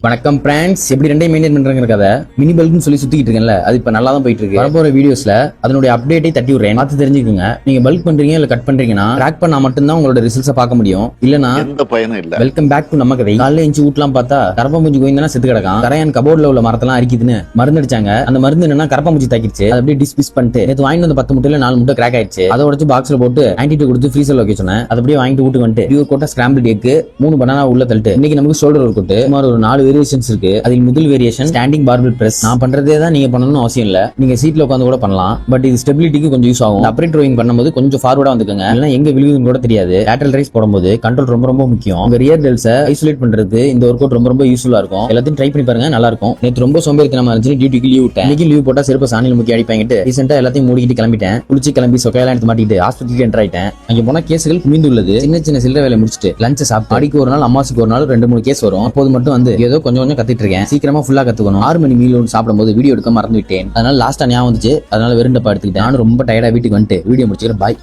வணக்கம் பிராண்ட்ஸ், எப்படி ரெண்டையும் மெயின்டைன் பண்றங்கிற கதை மினி பல்க்னு சொல்லி சுத்திட்டு இருக்கேன்ல, அது இப்ப நல்லா தான் போயிட்டு இருக்கு. வரப்போற வீடியோஸ்ல அதனுடைய அப்டேட்டை தட்டி விடுறேன், பார்த்து தெரிஞ்சுக்கோங்க. நீங்க பல்க் பண்றீங்க இல்ல கட் பண்றீங்கன்னா ட்ராக் பண்ணா மட்டும்தான் உங்களோட ரிசல்ட்ஸை பார்க்க முடியும், இல்லனா எந்த பயனும் இல்ல. வெல்கம் பேக் டு நம்ம கதை. காலையில எஞ்சி வீட்லாம் பார்த்தா கரப்பாம்பூச்சி கோயிந்தா செத்து கிடக்கான். கரையான் கபோர்ட்ல உள்ள மரத்தெல்லாம் அரிக்குதுன்னு மருந்து அடிச்சாங்க. அந்த மருந்து என்னன்னா கரப்பாம்பூச்சி தாக்கிடுச்சு. அது அப்படியே டிஸ்மிஸ் பண்ணிட்டு நேற்று வாங்கிட்டு வந்த 10 முட்டையில 4 முட்டை கிராக் ஆயிடுச்சு. அதை உடச்சு பாக்ஸ்ல போட்டு ஆன்டிடோட் கொடுத்து ஃப்ரீசர்ல வைக்க சொன்னேன். அதை அப்படியே வாங்கிட்டு வீட்டுக்கு வந்துட்டு பியூர் கோட்டா ஸ்கிராம்பிள் எக் 3 பனானா உள்ள தள்ளிட்டு இன்னைக்கு நமக்கு ஷோல்டர் ஒர்க் அவுட் சுமார் ஒரு 4 வேரியேஷன்ஸ் இருக்கு. அதில் முதல் வேரியேஷன் ஸ்டாண்டிங் பார்பிள் பிரஸ். நான் பண்றதே தான் நீங்க பண்ணணும்னு அவசியம் இல்ல, நீங்க சீட்ல உட்காந்து கூட பண்ணலாம். பட் இது ஸ்டெபிலிட்டிக்கு கொஞ்சம் யூஸ் ஆகும். அப்ரைட் ரோயிங் பண்ணும்போது கொஞ்சம் ஃபார்வர்டா வந்துக்கங்க, இல்லைன்னா எங்க விழுகுதுன்னு கூட தெரியாது. லேட்டரல் ரைஸ் போடும்போது கண்ட்ரோல் ரொம்ப ரொம்ப முக்கியம். உங்க ரியர் டெல்ஸை ஐசோலேட் பண்றது இந்த ஒர்க் அவுட் ரொம்ப ரொம்ப யூஸ்ஃபுல்லா இருக்கும். எல்லாத்தையும் ட்ரை பண்ணி பாருங்க, நல்லா இருக்கும். நேற்று ரொம்ப சோம்பேறித்தனமா இருந்துச்சு, டியூட்டிக்கு லீவ் விட்டேன். இன்னைக்கு லீவ் போட்டா செருப்பு சாணியில் முக்கிய அடிப்பாங்கிட்டு ரீசெண்டா எல்லாத்தையும் மூடிக்கிட்டு கிளம்பிட்டேன். குளிச்சு கிளம்பி சொக்கையெல்லாம் எடுத்து மாட்டிட்டு ஹாஸ்பிட்டலுக்கு என்டர் ஆயிட்டேன். அங்க போனா கேஸுகள் குமிந்து உள்ளது. சின்ன சின்ன சில்லறை வேலை முடிச்சுட்டு லஞ்ச் சாப்பிட்டு அடிக்கு ஒரு நாள் அம்மாசுக்கு ஒரு நாள் 2-3 கேஸ் வரும். அப்போது மட்டும் வந்து ஏதோ கொஞ்சம் கொஞ்சம் கத்துட்டு இருக்கேன். சீக்கிரமா ஃபுல்லா கத்துக்கணும். 6 மணி மீல் ஒன்று சாப்பிடும்போது வீடியோ எடுக்க மறந்து விட்டேன். அதனால லாஸ்டா ஞாபகம் வந்துச்சு, அதனால வெறுண்டப்பா எடுத்துக்கிட்டேன். நானும் ரொம்ப டயர்டா வீட்டுக்கு வந்துட்டு வீடியோ முடிச்சுக்கிறேன். பாய்.